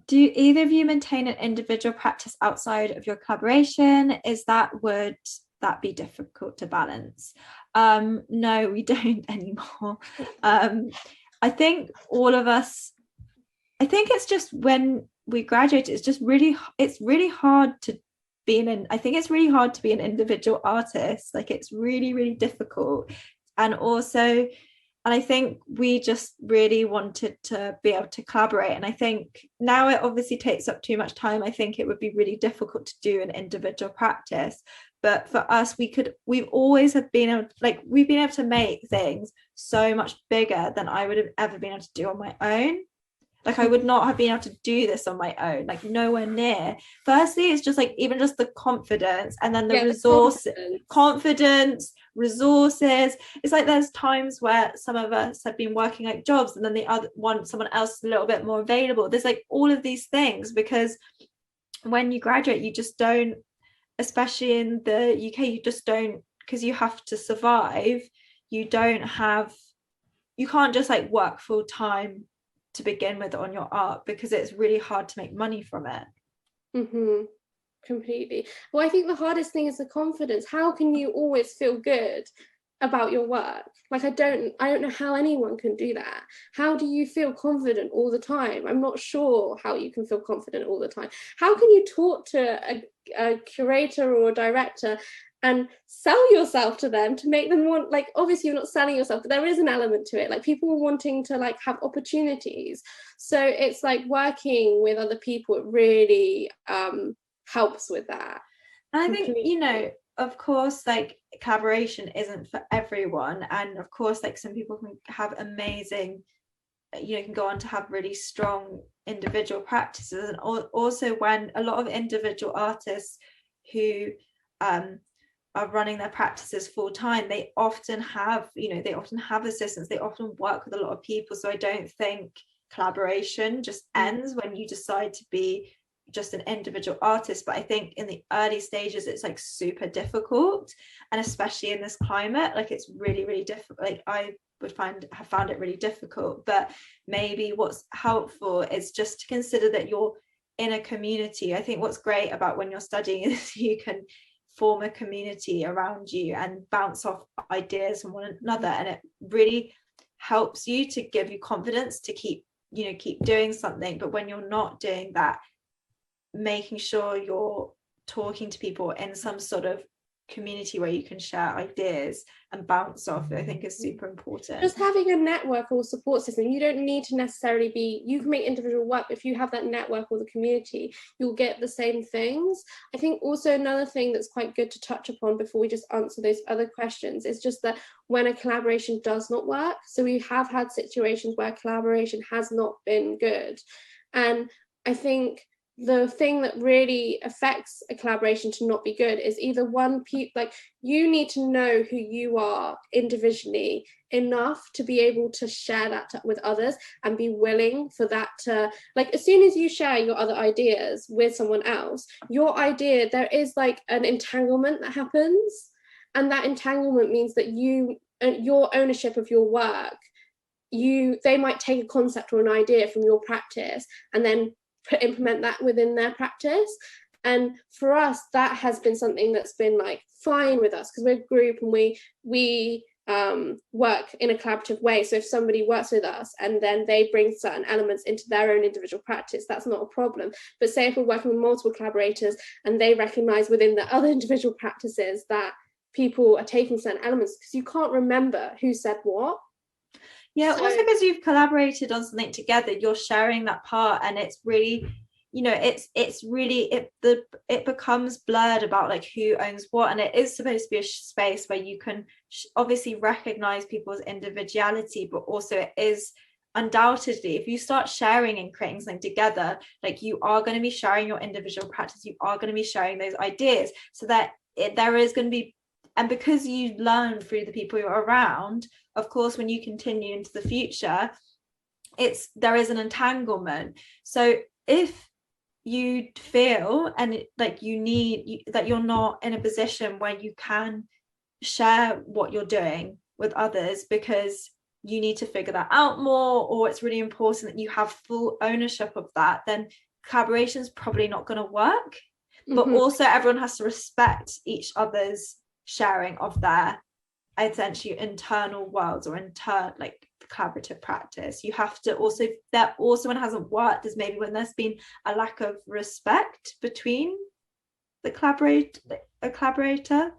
Do either of you maintain an individual practice outside of your collaboration? Would that be difficult to balance? No, we don't anymore. I think all of us, I think it's just when we graduate, it's really hard to I think it's really hard to be an individual artist. Like it's really, really difficult. And also, and I think we just really wanted to be able to collaborate. And I think now it obviously takes up too much time. I think it would be really difficult to do an individual practice. But for us, we've always have been able, like, we've been able to make things so much bigger than I would have ever been able to do on my own. Like I would not have been able to do this on my own, like nowhere near. Firstly, it's just like even just the confidence, and then the confidence, resources. It's like there's times where some of us have been working like jobs, and then the other one, someone else is a little bit more available. There's like all of these things, because when you graduate, you just don't, especially in the UK, you just don't, because you have to survive. You can't just like work full time to begin with on your art, because it's really hard to make money from it. Completely. Well, I think the hardest thing is the confidence. How can you always feel good about your work? Like I don't know how anyone can do that. How do you feel confident all the time? I'm not sure how you can feel confident all the time. How can you talk to a curator or a director and sell yourself to them to make them want, like, obviously you're not selling yourself, but there is an element to it, like people wanting to like have opportunities. So it's like working with other people, it really helps with that. And I think, of course, like collaboration isn't for everyone, and of course, like some people can have amazing, can go on to have really strong individual practices. And also, when a lot of individual artists who are running their practices full time, they often have assistants, they often work with a lot of people. So I don't think collaboration just ends when you decide to be just an individual artist. But I think in the early stages it's like super difficult, and especially in this climate, like it's really, really difficult. Like I have found it really difficult. But maybe what's helpful is just to consider that you're in a community. I think what's great about when you're studying is you can form a community around you and bounce off ideas from one another, and it really helps you to give you confidence to keep doing something. But when you're not doing that, making sure you're talking to people in some sort of community where you can share ideas and bounce off, I think is super important. Just having a network or support system. You don't need to necessarily you can make individual work, but if you have that network or the community, you'll get the same things. I think also another thing that's quite good to touch upon before we just answer those other questions is just that when a collaboration does not work, so we have had situations where collaboration has not been good, and I think the thing that really affects a collaboration to not be good is either like you need to know who you are individually enough to be able to share that with others, and be willing for that to, like, as soon as you share your other ideas with someone else, your idea, there is like an entanglement that happens, and that entanglement means that your ownership of your work, they might take a concept or an idea from your practice and then implement that within their practice. And for us, that has been something that's been like fine with us, because we're a group and we work in a collaborative way. So if somebody works with us and then they bring certain elements into their own individual practice, that's not a problem. But say if we're working with multiple collaborators and they recognize within the other individual practices that people are taking certain elements, because you can't remember who said what. Yeah, so, also because you've collaborated on something together, you're sharing that part, and it's really, it becomes blurred about like who owns what, and it is supposed to be a space where you can obviously recognize people's individuality, but also it is undoubtedly, if you start sharing and creating something together, like you are going to be sharing your individual practice, you are going to be sharing those ideas, so that there is going to be, and because you learn through the people you're around, of course, when you continue into the future, there is an entanglement. So if you feel and like that you're not in a position where you can share what you're doing with others because you need to figure that out more, or it's really important that you have full ownership of that, then collaboration is probably not going to work. But also everyone has to respect each other's sharing of their essentially internal worlds or like collaborative practice. You have to also, that also when it hasn't worked is maybe when there's been a lack of respect between a collaborator.